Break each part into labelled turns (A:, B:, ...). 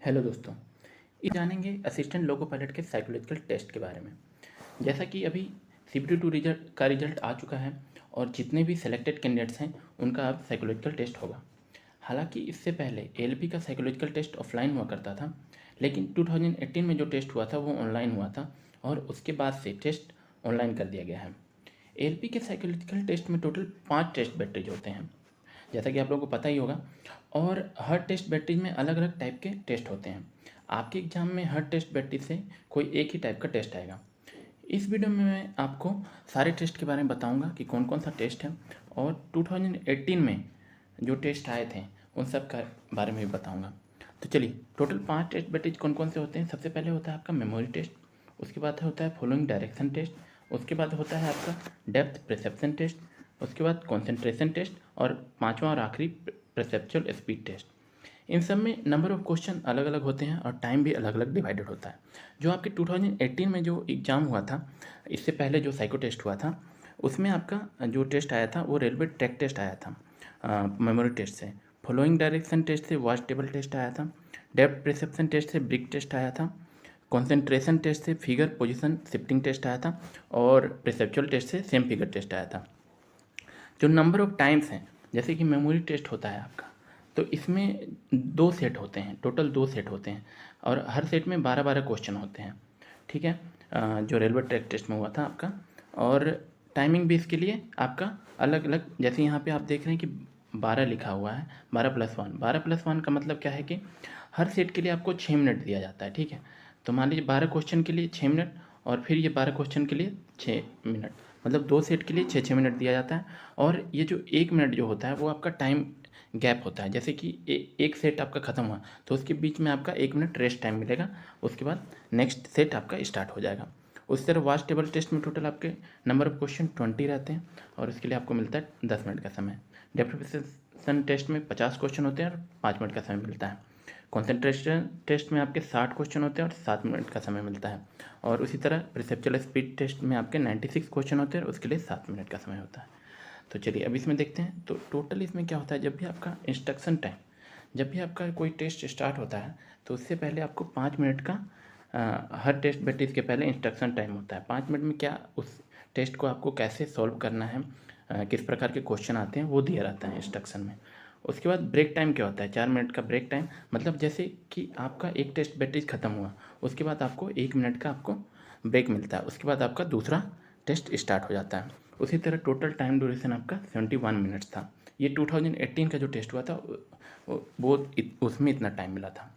A: Hello दोस्तों, ये जानेंगे असिस्टेंट लोको पायलट के साइकोलॉजिकल टेस्ट के बारे में। जैसा कि अभी CPT-2 रिजल्ट आ चुका है और जितने भी सेलेक्टेड कैंडिडेट्स हैं उनका अब साइकोलॉजिकल टेस्ट होगा। हालांकि इससे पहले ALP का साइकोलॉजिकल टेस्ट ऑफलाइन हुआ करता था, लेकिन 2018 में जो टेस्ट हुआ था वो ऑनलाइन हुआ था और उसके बाद से टेस्ट ऑनलाइन कर दिया गया है। ALP के साइकोलॉजिकल टेस्ट में टोटल 5 टेस्ट बैटरीज होते हैं, जैसा कि आप लोगों को पता ही होगा। और हर टेस्ट बैटरीज में अलग अलग टाइप के टेस्ट होते हैं। आपके एग्ज़ाम में हर टेस्ट बैटरीज से कोई एक ही टाइप का टेस्ट आएगा। इस वीडियो में मैं आपको सारे टेस्ट के बारे में बताऊंगा कि कौन कौन सा टेस्ट है, और 2018 में जो टेस्ट आए थे उन सब का बारे में भी बताऊंगा। तो चलिए, टोटल 5 टेस्ट बैटरीज कौन कौन से होते हैं। सबसे पहले होता है आपका मेमोरी टेस्ट, उसके बाद होता है फॉलोइंग डायरेक्शन टेस्ट, उसके बाद होता है आपका डेप्थ परसेप्शन टेस्ट, उसके बाद कंसंट्रेशन टेस्ट, और पांचवा और आखिरी परसेप्चुअल स्पीड टेस्ट। इन सब में नंबर ऑफ क्वेश्चन अलग अलग होते हैं और टाइम भी अलग अलग डिवाइडेड होता है। जो आपके 2018 में जो एग्ज़ाम हुआ था, इससे पहले जो साइको टेस्ट हुआ था, उसमें आपका जो टेस्ट आया था वो रेलवे ट्रैक टेस्ट आया था मेमोरी टेस्ट से। फॉलोइंग डायरेक्शन टेस्ट से वॉच टेबल टेस्ट आया था। डेप्थ परसेप्शन टेस्ट से ब्रिक टेस्ट आया था। कंसंट्रेशन टेस्ट से फिगर पोजीशन शिफ्टिंग टेस्ट आया था। और परसेप्चुअल टेस्ट से सेम फिगर टेस्ट आया था। जो नंबर ऑफ टाइम्स हैं, जैसे कि मेमोरी टेस्ट होता है आपका, तो इसमें 2 सेट होते हैं, टोटल 2 सेट होते हैं और हर सेट में 12-12 क्वेश्चन होते हैं। ठीक है, जो रेलवे ट्रैक टेस्ट में हुआ था आपका। और टाइमिंग भी इसके लिए आपका अलग अलग, जैसे यहाँ पे आप देख रहे हैं कि 12 लिखा हुआ है, 12+1। 12+1 का मतलब क्या है कि हर सेट के लिए आपको 6 मिनट दिया जाता है। ठीक है, तो मान लीजिए 12 क्वेश्चन के लिए 6 मिनट, और फिर ये 12 क्वेश्चन के लिए 6 मिनट, मतलब 2 सेट के लिए 6-6 मिनट दिया जाता है। और ये जो 1 मिनट जो होता है वो आपका टाइम गैप होता है। जैसे कि एक सेट आपका ख़त्म हुआ तो उसके बीच में आपका 1 मिनट रेस्ट टाइम मिलेगा, उसके बाद नेक्स्ट सेट आपका स्टार्ट हो जाएगा। उस तरह वॉच टेबल टेस्ट में टोटल आपके नंबर ऑफ क्वेश्चन 20 रहते हैं और इसके लिए आपको मिलता है 10 मिनट का समय। डेप्थ परसेप्शन टेस्ट में 50 क्वेश्चन होते हैं और 5 मिनट का समय मिलता है। कंसंट्रेशन टेस्ट में आपके 60 क्वेश्चन होते हैं और 7 मिनट का समय मिलता है। और उसी तरह परसेप्चुअल स्पीड टेस्ट में आपके 96 क्वेश्चन होते हैं और उसके लिए 7 मिनट का समय होता है। तो चलिए अब इसमें देखते हैं। तो टोटल इसमें क्या होता है, जब भी आपका इंस्ट्रक्शन टाइम, जब भी आपका कोई टेस्ट स्टार्ट होता है तो उससे पहले आपको 5 मिनट का हर टेस्ट बैटरीज के पहले इंस्ट्रक्शन टाइम होता है। 5 मिनट में क्या उस टेस्ट को आपको कैसे सॉल्व करना है, किस प्रकार के क्वेश्चन आते हैं वो दिया रहता है इंस्ट्रक्शन में। उसके बाद ब्रेक टाइम क्या होता है, 4 मिनट का ब्रेक टाइम। मतलब जैसे कि आपका एक टेस्ट बैटरीज ख़त्म हुआ, उसके बाद आपको 1 मिनट का आपको ब्रेक मिलता है, उसके बाद आपका दूसरा टेस्ट स्टार्ट हो जाता है। उसी तरह टोटल टाइम ड्यूरेशन आपका 71 मिनट्स था। ये 2018 का जो टेस्ट हुआ था वो उसमें इतना टाइम मिला था।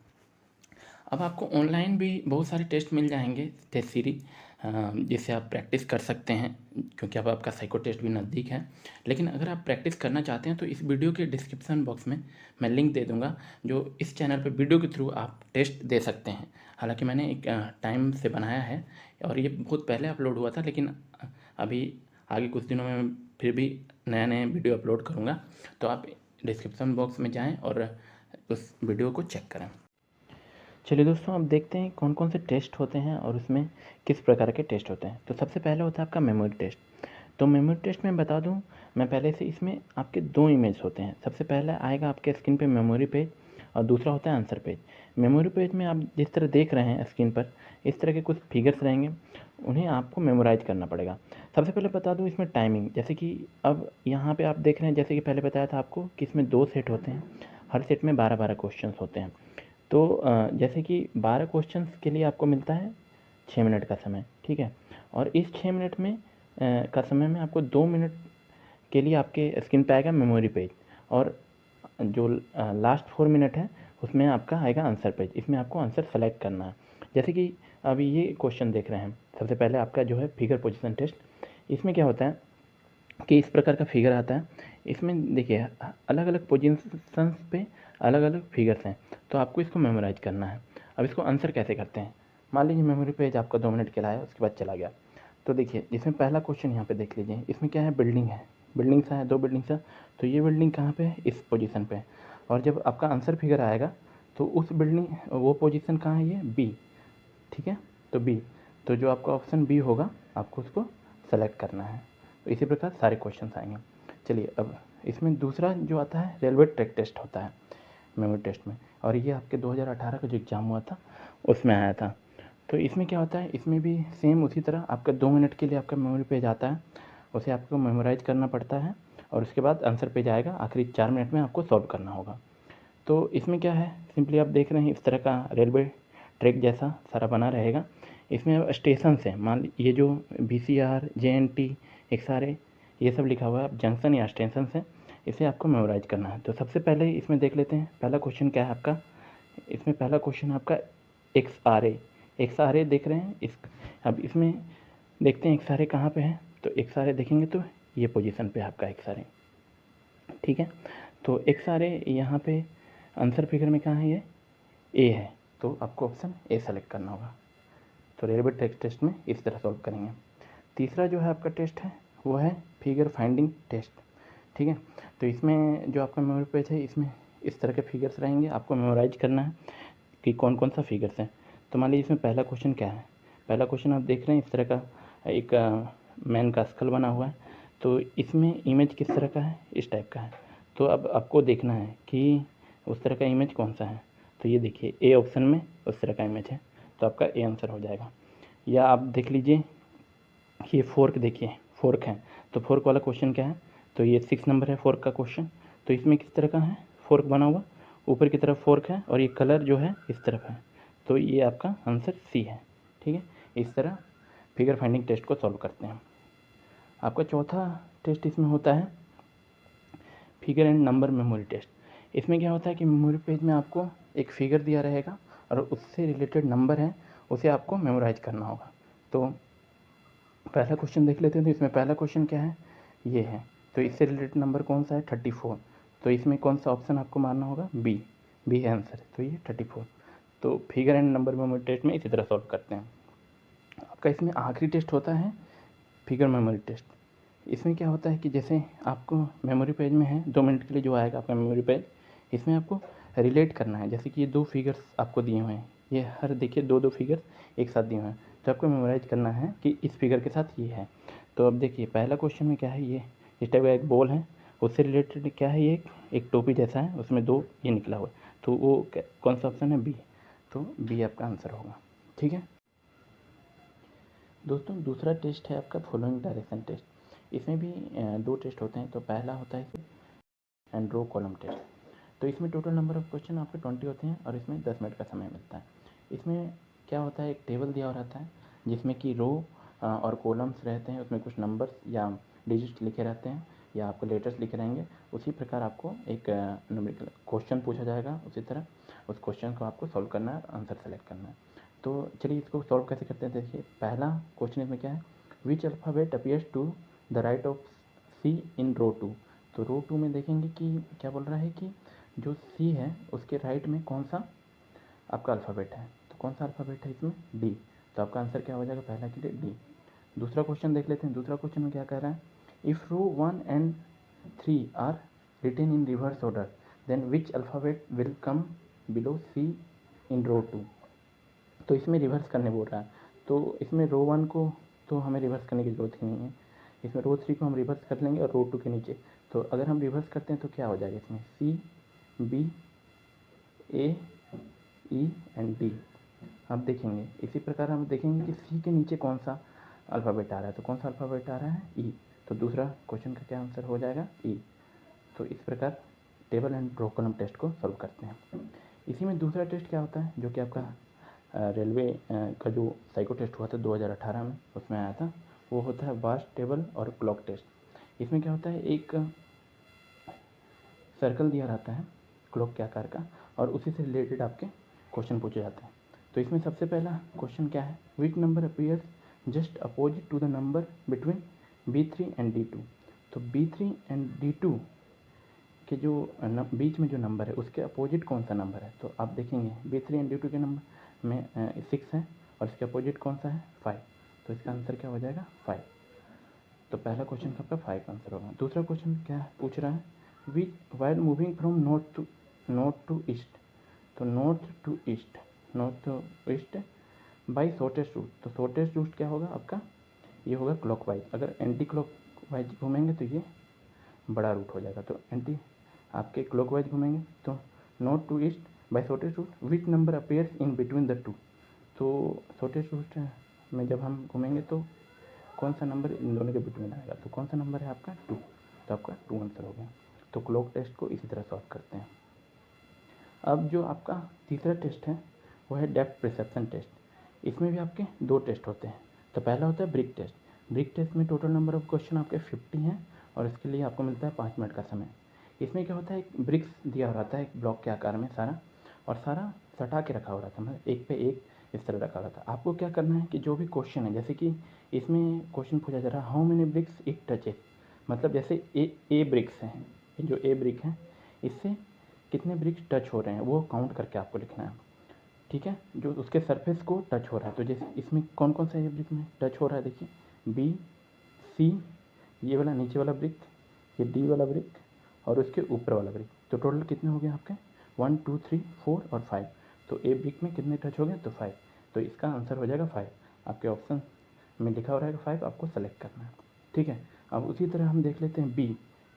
A: अब आपको ऑनलाइन भी बहुत सारे टेस्ट मिल जाएंगे, टेस्ट सीरीज, जिससे आप प्रैक्टिस कर सकते हैं, क्योंकि अब आपका साइको टेस्ट भी नज़दीक है। लेकिन अगर आप प्रैक्टिस करना चाहते हैं तो इस वीडियो के डिस्क्रिप्शन बॉक्स में मैं लिंक दे दूंगा, जो इस चैनल पर वीडियो के थ्रू आप टेस्ट दे सकते हैं। हालांकि मैंने एक टाइम से बनाया है और ये बहुत पहले अपलोड हुआ था, लेकिन अभी आगे कुछ दिनों में मैं फिर भी नया नया वीडियो अपलोड करूँगा। तो आप डिस्क्रिप्शन बॉक्स में जाएँ और उस वीडियो को चेक करें। चलिए दोस्तों, अब देखते हैं कौन कौन से टेस्ट होते हैं और उसमें किस प्रकार के टेस्ट होते हैं। तो सबसे पहले होता है आपका मेमोरी टेस्ट। तो मेमोरी टेस्ट में बता दूं मैं पहले से, इसमें आपके 2 इमेज होते हैं। सबसे पहले आएगा आपके स्क्रीन पे मेमोरी पेज और दूसरा होता है आंसर पेज। मेमोरी पेज में आप जिस तरह देख रहे हैं स्क्रीन पर, इस तरह के कुछ फिगर्स रहेंगे, उन्हें आपको मेमोराइज करना पड़ेगा। सबसे पहले बता दूँ इसमें टाइमिंग, जैसे कि अब यहाँ पर आप देख रहे हैं, जैसे कि पहले बताया था आपको कि इसमें 2 सेट होते हैं, हर सेट में 12-12 क्वेश्चन होते हैं। तो जैसे कि 12 क्वेश्चंस के लिए आपको मिलता है 6 मिनट का समय। ठीक है, और इस 6 मिनट में का समय में आपको 2 मिनट के लिए आपके स्क्रीन पे आएगा मेमोरी पेज, और जो लास्ट 4 मिनट है उसमें आपका आएगा आंसर पेज। इसमें आपको आंसर सेलेक्ट करना है। जैसे कि अभी ये क्वेश्चन देख रहे हैं, सबसे पहले आपका जो है फिगर पोजिशन टेस्ट। इसमें क्या होता है कि इस प्रकार का फिगर आता है। इसमें देखिए अलग अलग पोजीशंस पे अलग अलग फिगर्स हैं, तो आपको इसको मेमोराइज करना है। अब इसको आंसर कैसे करते हैं, मान लीजिए मेमोरी पेज आपका 2 मिनट के लिए आया, उसके बाद चला गया। तो देखिए इसमें पहला क्वेश्चन यहाँ पे देख लीजिए, इसमें क्या है, बिल्डिंग है, बिल्डिंग्स है, 2 बिल्डिंग्स है। तो ये बिल्डिंग कहाँ पे है, इस पोजीशन पे है। और जब आपका आंसर फिगर आएगा तो उस बिल्डिंग, वो पोजीशन कहाँ है, ये बी। ठीक है, तो बी, तो जो आपका ऑप्शन बी होगा आपको उसको सेलेक्ट करना है। तो इसी प्रकार सारे क्वेश्चन आएंगे। चलिए अब इसमें दूसरा जो आता है रेलवे ट्रैक टेस्ट होता है। मेमोरी टेस्ट में, और ये आपके 2018 का जो एग्ज़ाम हुआ था उसमें आया था। तो इसमें क्या होता है, इसमें भी सेम उसी तरह आपका 2 मिनट के लिए आपका मेमोरी पेज आता है, उसे आपको मेमोराइज़ करना पड़ता है और उसके बाद आंसर पेज आएगा, आखिरी 4 मिनट में आपको सॉल्व करना होगा। तो इसमें क्या है, सिंपली आप देख रहे हैं इस तरह का रेलवे ट्रैक जैसा सारा बना रहेगा। इसमें अब स्टेशंस हैं, मान ली ये जो VCR, JNT, XRA ये सब लिखा हुआ है, अब जंक्शन या स्टेशन है, इसे आपको मेमोराइज़ करना है। तो सबसे पहले इसमें देख लेते हैं पहला क्वेश्चन क्या है आपका। इसमें पहला क्वेश्चन आपका XRA देख रहे हैं इस, अब इसमें देखते हैं XRA कहाँ पे है। तो XRA देखेंगे तो ये पोजीशन पे आपका XRA, ठीक है। तो XRA यहाँ पे आंसर फिगर में कहाँ है, ये ए है, तो आपको ऑप्शन ए सेलेक्ट करना होगा। तो रेलवे ट्रैक टेस्ट में इस तरह सॉल्व करेंगे। तीसरा जो है आपका टेस्ट है वो है फिगर फाइंडिंग टेस्ट, ठीक है। तो इसमें जो आपका मेमोरी पेज है इसमें इस तरह के फिगर्स रहेंगे, आपको मेमोराइज करना है कि कौन कौन सा फिगर्स है। तो मान लीजिए इसमें पहला क्वेश्चन क्या है, पहला क्वेश्चन आप देख रहे हैं इस तरह का एक मैन का स्कल बना हुआ है। तो इसमें इमेज किस तरह का है, इस टाइप का है। तो अब आपको देखना है कि उस तरह का इमेज कौन सा है। तो ये देखिए ए ऑप्शन में उस तरह का इमेज है, तो आपका ए आंसर हो जाएगा। या आप देख लीजिए कि ये फोर्क, देखिए फोर्क है, तो फोर्क वाला क्वेश्चन क्या है, तो ये 6 नंबर है फोर्क का क्वेश्चन। तो इसमें किस तरह का है, फोर्क बना हुआ, ऊपर की तरफ फोर्क है और ये कलर जो है इस तरफ है, तो ये आपका आंसर सी है, ठीक है। इस तरह फिगर फाइंडिंग टेस्ट को सॉल्व करते हैं। आपका चौथा टेस्ट इसमें होता है figure and number memory test. इसमें क्या होता है कि मेमोरी पेज में आपको एक फिगर दिया रहेगा और उससे रिलेटेड नंबर है, उसे आपको मेमोराइज करना होगा। तो पहला क्वेश्चन देख लेते हैं। तो इसमें पहला क्वेश्चन क्या है, ये है, तो इससे रिलेटेड नंबर कौन सा है, 34। तो इसमें कौन सा ऑप्शन आपको मारना होगा, बी है आंसर, तो ये 34। तो figure and number memory test में इसी तरह सॉल्व करते हैं। आपका इसमें आखिरी टेस्ट होता है फिगर मेमोरी टेस्ट। इसमें क्या होता है कि जैसे आपको मेमोरी पेज में है 2 मिनट के लिए जो आएगा आपका मेमोरी पेज, इसमें आपको रिलेट करना है। जैसे कि ये 2 फिगर्स आपको दिए हुए हैं, ये हर देखिए 2 फिगर्स एक साथ दिए हुए हैं, तो आपको मेमोराइज करना है कि इस फिगर के साथ ये है। तो अब देखिए पहला क्वेश्चन में क्या है, ये इस टाइप का एक बॉल है, उससे रिलेटेड क्या है, ये एक टोपी जैसा है, उसमें 2 ये निकला हुआ है, तो वो कौन सा ऑप्शन है, बी। तो बी आपका आंसर होगा, ठीक है। दोस्तों दूसरा टेस्ट है आपका फॉलोइंग डायरेक्शन टेस्ट। इसमें भी 2 टेस्ट होते हैं। तो पहला होता है एंड रो कॉलम टेस्ट। तो इसमें टोटल नंबर ऑफ क्वेश्चन आपके 20 होते हैं और इसमें 10 मिनट का समय मिलता है। इसमें क्या होता है, एक टेबल दिया रहता है जिसमें कि रो और कॉलम्स रहते हैं, उसमें कुछ नंबर्स या डिजिट्स लिखे रहते हैं या आपको लेटर्स लिखे रहेंगे। उसी प्रकार आपको एक न्यूमेरिकल क्वेश्चन पूछा जाएगा, उसी तरह उस क्वेश्चन को आपको सॉल्व करना है, आंसर सेलेक्ट करना है। तो चलिए इसको सॉल्व कैसे करते हैं। देखिए पहला क्वेश्चन इसमें क्या है, which alphabet appears to the right of C in row 2। तो रो 2 में देखेंगे कि क्या बोल रहा है कि जो सी है उसके राइट में कौन सा आपका अल्फ़ाबेट है। तो कौन सा अल्फ़ाबेट है इसमें, डी। तो आपका आंसर क्या हो जाएगा, पहला के लिए डी। दूसरा क्वेश्चन देख लेते हैं। दूसरा क्वेश्चन में क्या कह रहा है, if row 1 and 3 are written in reverse order then which alphabet will come below C in row 2। तो इसमें रिवर्स करने बोल रहा है। तो इसमें रो 1 को तो हमें रिवर्स करने की ज़रूरत ही नहीं है, इसमें रो 3 को हम रिवर्स कर लेंगे और रो 2 के नीचे। तो अगर हम रिवर्स करते हैं तो क्या हो जाएगा, इसमें C, B, A, E and D. अब देखेंगे इसी प्रकार हम देखेंगे कि सी के नीचे कौन सा अल्फ़ाबेट आ रहा है। तो कौन सा अल्फ़ाबेट आ रहा है, ई। तो दूसरा क्वेश्चन का क्या आंसर हो जाएगा, ई। तो इस प्रकार table and row column test को सॉल्व करते हैं। इसी में दूसरा टेस्ट क्या होता है, जो कि आपका रेलवे का जो साइको टेस्ट हुआ था 2018 में, उसमें आया था, वो होता है वास्ट टेबल और क्लॉक टेस्ट। इसमें क्या होता है, एक सर्कल दिया रहता है क्लॉक के आकार का और उसी से रिलेटेड आपके क्वेश्चन पूछे जाते हैं। तो इसमें सबसे पहला क्वेश्चन क्या है, which number appears just opposite to the number between B3 and D2। तो B3 एंड D2 के जो बीच में जो नंबर है उसके अपोजिट कौन सा नंबर है। तो आप देखेंगे B3 एंड D2 के नंबर में 6 है और इसके अपोजिट कौन सा है, 5। तो इसका आंसर क्या हो जाएगा, 5। तो पहला क्वेश्चन का आपका 5 आंसर होगा। दूसरा क्वेश्चन क्या पूछ रहा है, which while moving from north to east. तो north to east by shortest route. तो शॉर्टेस्ट रूट क्या होगा आपका, ये होगा क्लॉकवाइज। अगर एंटी क्लॉकवाइज घूमेंगे तो ये बड़ा रूट हो जाएगा। तो एंटी आपके क्लॉकवाइज घूमेंगे तो not to east by shortest route which number appears in between the two. तो शॉर्टेस्ट रूट में जब हम घूमेंगे तो कौन सा नंबर इन दोनों के बिटवीन आएगा, तो कौन सा नंबर है आपका 2, तो आपका 2 आंसर हो गया। तो क्लॉक टेस्ट को इसी तरह सॉल्व करते हैं। अब जो आपका तीसरा टेस्ट है वो है डेप्थ परसेप्शन टेस्ट। इसमें भी आपके 2 टेस्ट होते हैं। तो पहला होता है ब्रिक टेस्ट। ब्रिक टेस्ट में टोटल नंबर ऑफ क्वेश्चन आपके 50 हैं और इसके लिए आपको मिलता है 5 मिनट का समय। इसमें क्या होता है, एक ब्रिक्स दिया हो रहता है एक ब्लॉक के आकार में सारा, और सारा सटा के रखा हो रहता है, मतलब एक पे एक इस तरह रखा रहता है। आपको क्या करना है कि जो भी क्वेश्चन है, जैसे कि इसमें क्वेश्चन पूछा जा रहा है how many bricks it touches, मतलब जैसे ए ब्रिक्स हैं, जो ए ब्रिक है इससे कितने ब्रिक्स टच हो रहे हैं वो काउंट करके आपको लिखना है। ठीक है, जो उसके सरफेस को टच हो रहा है। तो जैसे इसमें कौन कौन सा ये ब्रिक में टच हो रहा है, देखिए बी सी, ये वाला नीचे वाला ब्रिक, ये डी वाला ब्रिक और उसके ऊपर वाला ब्रिक। तो टोटल कितने हो गए आपके 1 2 3 4 और 5। तो ए ब्रिक में कितने टच हो गए, तो 5। तो इसका आंसर हो जाएगा 5। आपके ऑप्शन में लिखा हो रहेगा 5, आपको सेलेक्ट करना है। ठीक है, अब उसी तरह हम देख लेते हैं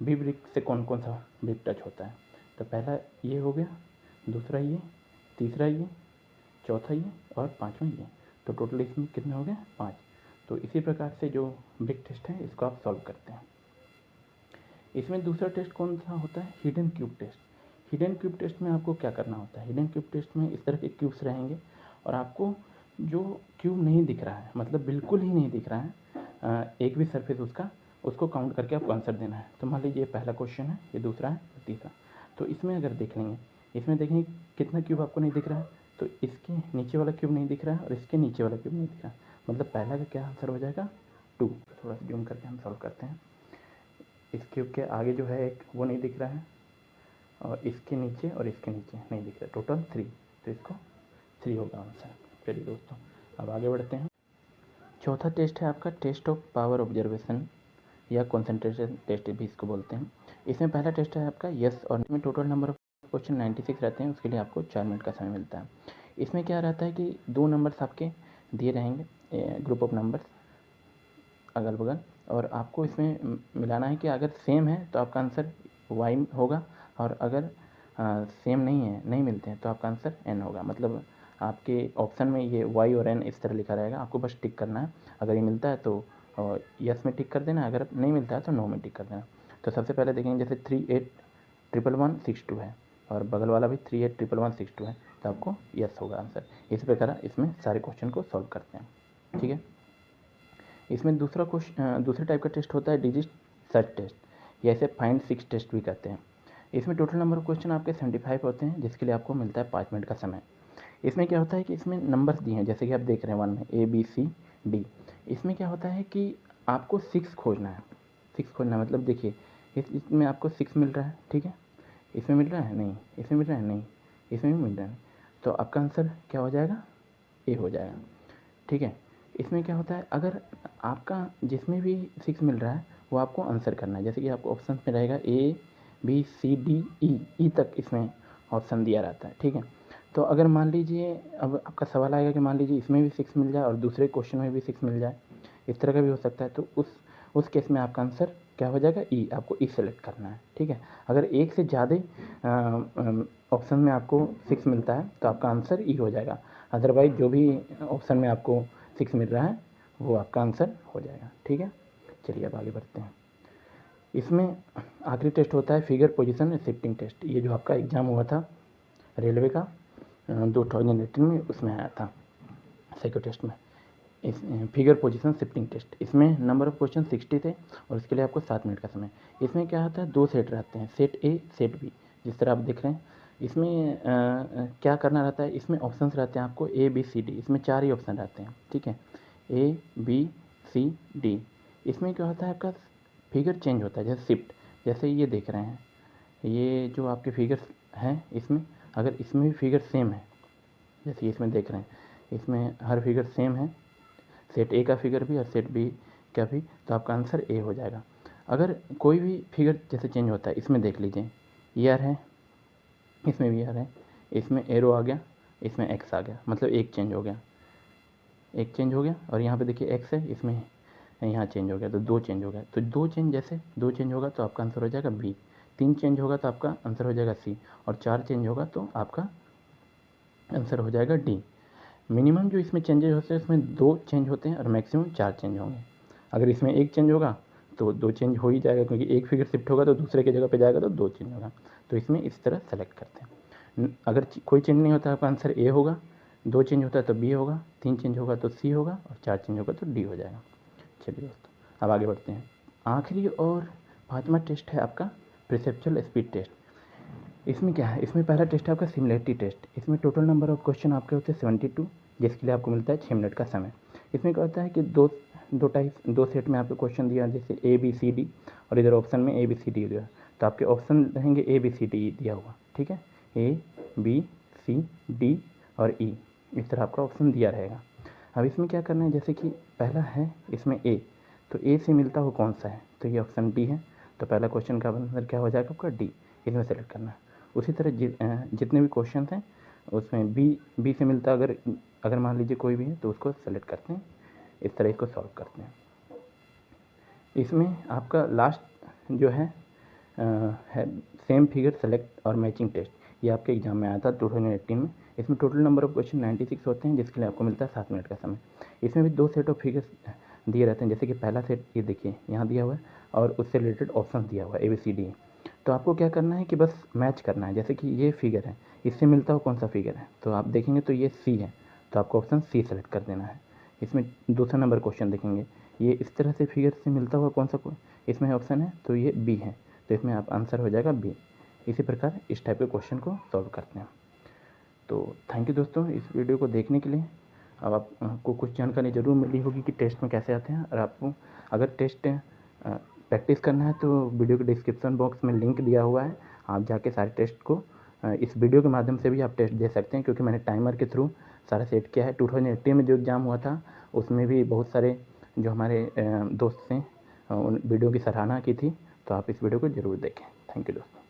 A: बी ब्रिक से कौन कौन सा ब्रिक टच होता है। तो पहला ये हो गया, दूसरा ये, तीसरा ये, चौथा ये और पाँचवा ये। तो टोटल इसमें कितने हो गए 5। तो इसी प्रकार से जो ब्रिक टेस्ट है इसको आप सॉल्व करते हैं। इसमें दूसरा टेस्ट कौन सा होता है, hidden cube test. Hidden cube test में आपको क्या करना होता है, हिडन क्यूब टेस्ट में इस तरह के क्यूब्स रहेंगे और आपको जो क्यूब नहीं दिख रहा है, मतलब बिल्कुल ही नहीं दिख रहा है, एक भी सरफेस उसको काउंट करके आपको आंसर देना है। तो मान लीजिए ये पहला क्वेश्चन है, ये दूसरा है, तीसरा। तो इसमें अगर देख लेंगे, इसमें देखेंगे कितना क्यूब आपको नहीं दिख रहा है, तो इसके नीचे वाला क्यूब नहीं दिख रहा है और इसके नीचे वाला क्यूब नहीं दिख रहा है, मतलब पहला का क्या आंसर हो जाएगा 2। थोड़ा सा जूम करके हम सॉल्व करते हैं। इस क्यूब के आगे जो है एक वो नहीं दिख रहा है और इसके नीचे और इसके नीचे नहीं दिख रहा है, टोटल 3। तो इसको 3 होगा आंसर। चलिए दोस्तों अब आगे बढ़ते हैं। चौथा टेस्ट है आपका टेस्ट ऑफ पावर ऑब्जर्वेशन या कंसंट्रेशन टेस्ट भी इसको बोलते हैं। इसमें पहला टेस्ट है आपका यस और नो में टोटल नंबर ऑफ क्वेश्चन 96 रहते हैं, उसके लिए आपको 4 मिनट का समय मिलता है। इसमें क्या रहता है कि 2 नंबर्स आपके दिए रहेंगे, ग्रुप ऑफ नंबर्स अगल बगल, और आपको इसमें मिलाना है कि अगर सेम है तो आपका आंसर वाई होगा और अगर सेम नहीं है, नहीं मिलते हैं, तो आपका आंसर एन होगा। मतलब आपके ऑप्शन में ये वाई और एन इस तरह लिखा रहेगा, आपको बस टिक करना है। अगर ये मिलता है तो यस में टिक कर देना, अगर नहीं मिलता है तो नो में टिक कर देना। तो सबसे पहले देखेंगे जैसे 381162 है और बगल वाला भी 381162 है, तो आपको यस होगा आंसर। इसी प्रकार इसमें सारे क्वेश्चन को सॉल्व करते हैं। ठीक है, इसमें दूसरे टाइप का टेस्ट होता है डिजिट सर्च टेस्ट, या इसे फाइंड 6 टेस्ट भी कहते हैं। इसमें टोटल नंबर ऑफ क्वेश्चन आपके 75 होते हैं, जिसके लिए आपको मिलता है 5 मिनट का समय। इसमें क्या होता है कि इसमें नंबर्स दिए हैं, जैसे कि आप देख रहे हैं 1 में ABCD। इसमें क्या होता है कि आपको 6 खोजना है। 6 खोजना मतलब देखिए इसमें आपको 6 मिल रहा है, ठीक है, इसमें मिल रहा है नहीं, इसमें मिल रहा है नहीं, इसमें भी मिल रहा है, तो आपका आंसर क्या हो जाएगा, ए हो जाएगा। ठीक है, इसमें क्या होता है, अगर आपका जिसमें भी 6 मिल रहा है वो आपको आंसर करना है। जैसे कि आपको ऑप्शन में रहेगा ABCDE तक इसमें ऑप्शन दिया रहता है। ठीक है, तो अगर मान लीजिए अब आपका सवाल आएगा कि मान लीजिए इसमें भी 6 मिल जाए और दूसरे क्वेश्चन में भी 6 मिल जाए, इस तरह का भी हो सकता है। तो उस केस में आपका आंसर क्या हो जाएगा, ई। आपको ई सेलेक्ट करना है। ठीक है, अगर एक से ज़्यादा ऑप्शन में आपको 6 मिलता है तो आपका आंसर ई हो जाएगा। अदरवाइज जो भी ऑप्शन में आपको 6 मिल रहा है वो आपका आंसर हो जाएगा। ठीक है, चलिए अब आगे बढ़ते हैं। इसमें आखिरी टेस्ट होता है फिगर पोजीशन शिफ्टिंग टेस्ट। ये जो आपका एग्ज़ाम हुआ था रेलवे का 2018 में, उसमें आया था साइको टेस्ट में, इस फिगर पोजीशन शिफ्टिंग टेस्ट। इसमें नंबर ऑफ क्वेश्चन 60 थे और इसके लिए आपको 7 मिनट का समय। इसमें क्या होता है, 2 सेट रहते हैं, सेट ए सेट बी, जिस तरह आप देख रहे हैं। इसमें क्या करना रहता है, इसमें ऑप्शंस रहते हैं आपको ABCD, इसमें 4 ही ऑप्शन रहते हैं। ठीक है, ABCD। इसमें क्या होता है, आपका फिगर चेंज होता है, जैसे शिफ्ट, जैसे ये देख रहे हैं, ये जो आपके फिगर्स हैं इसमें अगर इसमें भी फिगर सेम है, जैसे इसमें देख रहे हैं, इसमें हर फिगर सेम है, सेट ए का फिगर भी और सेट बी का भी, तो आपका आंसर ए हो जाएगा। अगर कोई भी फिगर जैसे चेंज होता है, इसमें देख लीजिए ईयर है, इसमें भी ईयर है, इसमें एरो आ गया, इसमें एक्स आ गया, मतलब एक चेंज हो गया, एक चेंज हो गया, और यहाँ पे देखिए एक्स है, इसमें यहाँ चेंज हो गया, तो 2 चेंज हो गया। तो 2 चेंज जैसे 2 चेंज होगा तो आपका आंसर हो जाएगा बी। 3 चेंज होगा तो आपका आंसर हो जाएगा सी, और 4 चेंज होगा तो आपका आंसर हो जाएगा डी। मिनिमम जो इसमें चेंजेस होते हैं उसमें 2 चेंज होते हैं और मैक्सिमम 4 चेंज होंगे। अगर इसमें 1 चेंज होगा तो 2 चेंज हो ही जाएगा, क्योंकि एक फिगर शिफ्ट होगा तो दूसरे की जगह पे जाएगा तो 2 चेंज होगा। तो इसमें इस तरह सेलेक्ट करते हैं। अगर कोई चेंज नहीं होता आपका आंसर ए होगा, 2 चेंज होता है तो बी होगा, 3 चेंज होगा तो सी होगा, और 4 चेंज होगा तो डी हो जाएगा। चलिए दोस्तों, अब आगे बढ़ते हैं। आखिरी और 5वां टेस्ट है आपका परसेप्चुअल स्पीड टेस्ट। इसमें क्या है, इसमें पहला टेस्ट है आपका सिमिलैरिटी टेस्ट। इसमें टोटल नंबर ऑफ क्वेश्चन आपके होते हैं 72, जिसके लिए आपको मिलता है 6 मिनट का समय। इसमें क्या होता है कि दो सेट में आपको क्वेश्चन दिया, जैसे ए बी सी डी, और इधर ऑप्शन में ए बी सी डी दिया, तो आपके ऑप्शन रहेंगे ए बी सी डी दिया हुआ, ठीक है, ए बी सी डी और ई, इस तरह आपका ऑप्शन दिया रहेगा। अब इसमें क्या करना है, जैसे कि पहला है इसमें ए, तो ए से मिलता हुआ कौन सा है, तो ये ऑप्शन डी है, तो पहला क्वेश्चन का आंसर क्या हो जाएगा आपका डी, इसमें सेलेक्ट करना है। उसी तरह जितने भी क्वेश्चन हैं उसमें बी से मिलता अगर मान लीजिए कोई भी है तो उसको सेलेक्ट करते हैं, इस तरह इसको सॉल्व करते हैं। इसमें आपका लास्ट जो है सेम फिगर सेलेक्ट और मैचिंग टेस्ट, ये आपके एग्जाम में आया था 2018 में। इसमें टोटल नंबर ऑफ क्वेश्चन 96 होते हैं, जिसके लिए आपको मिलता है 7 मिनट का समय। इसमें भी 2 सेट ऑफ फिगर्स दिए रहते हैं, जैसे कि पहला सेट ये देखिए यहाँ दिया हुआ है, और उससे रिलेटेड ऑप्शन दिया हुआ है ए बी सी डी। तो आपको क्या करना है कि बस मैच करना है, जैसे कि ये फिगर है, इससे मिलता हुआ कौन सा फिगर है, तो आप देखेंगे तो ये सी है, तो आपको ऑप्शन सी सेलेक्ट कर देना है। इसमें दूसरा नंबर क्वेश्चन देखेंगे, ये इस तरह से फिगर से मिलता हुआ कौन सा इसमें ऑप्शन है, तो ये बी है, तो इसमें आप आंसर हो जाएगा बी। इसी प्रकार इस टाइप के क्वेश्चन को सॉल्व करते हैं। तो थैंक यू दोस्तों इस वीडियो को देखने के लिए। अब आपको कुछ जानकारी ज़रूर मिली होगी कि टेस्ट में कैसे आते हैं, और आपको अगर टेस्ट प्रैक्टिस करना है तो वीडियो के डिस्क्रिप्शन बॉक्स में लिंक दिया हुआ है, आप जाके सारे टेस्ट को इस वीडियो के माध्यम से भी आप टेस्ट दे सकते हैं, क्योंकि मैंने टाइमर के थ्रू सारा सेट किया है। 2018 में जो एग्ज़ाम हुआ था उसमें भी बहुत सारे जो हमारे दोस्त थे उन वीडियो की सराहना की थी, तो आप इस वीडियो को ज़रूर देखें। थैंक यू दोस्तों।